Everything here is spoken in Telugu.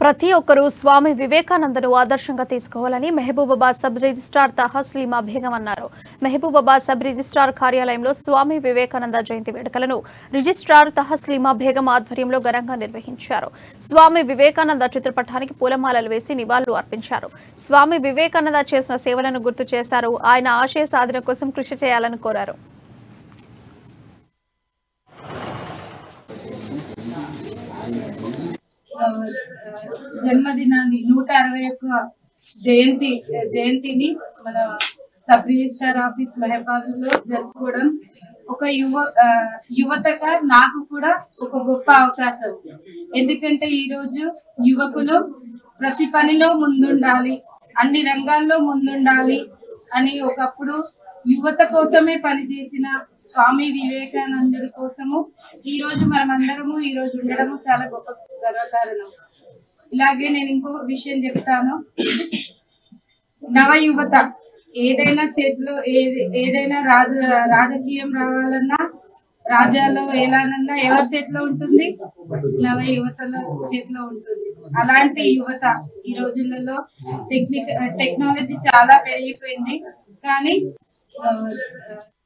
ప్రతి ఒక్కరూ స్వామి వివేకానందను ఆదర్శంగా తీసుకోవాలని మహబూబాబాద్ సబ్ రిజిస్ట్రార్ తహస్లీమా బేగం అన్నారు. మహబూబాబాద్ సబ్ రిజిస్ట్రార్ కార్యాలయంలో స్వామి వివేకానంద జయంతి వేడుకలను రిజిస్ట్రార్ తహస్లీమా బేగం ఆధ్వర్యంలో ఘనంగా నిర్వహించారు. స్వామి వివేకానంద చిత్రపటానికి పూలమాలలు వేసి నివాళులు అర్పించారు. స్వామి వివేకానంద చేసిన సేవలను గుర్తు చేశారు. ఆయన ఆశయ సాధన కోసం కృషి చేయాలని కోరారు. జన్మదినాన్ని 161 జయంతిని మన సబ్ రిజిస్ట్రార్ ఆఫీస్ మహబాద్ లో జరుపుకోవడం ఒక యువతగా నాకు కూడా ఒక గొప్ప అవకాశం. ఎందుకంటే ఈ రోజు యువకులు ప్రతి పనిలో ముందుండాలి, అన్ని రంగాల్లో ముందుండాలి అని ఒకప్పుడు యువత కోసమే పనిచేసిన స్వామి వివేకానందుడి కోసము ఈ రోజు మనమందరము ఈ రోజు ఉండడము చాలా గొప్ప గర్వకారణం. ఇలాగే నేను ఇంకో విషయం చెప్తాను. నవ యువత ఏదైనా చేతిలో ఏదైనా రాజకీయం రావాలన్నా, రాజ్యాల్లో ఎలానన్నా ఎవరి చేతిలో ఉంటుంది? నవ యువతల చేతిలో ఉంటుంది. అలాంటి యువత ఈ రోజులలో టెక్నాలజీ చాలా పెరిగిపోయింది, కానీ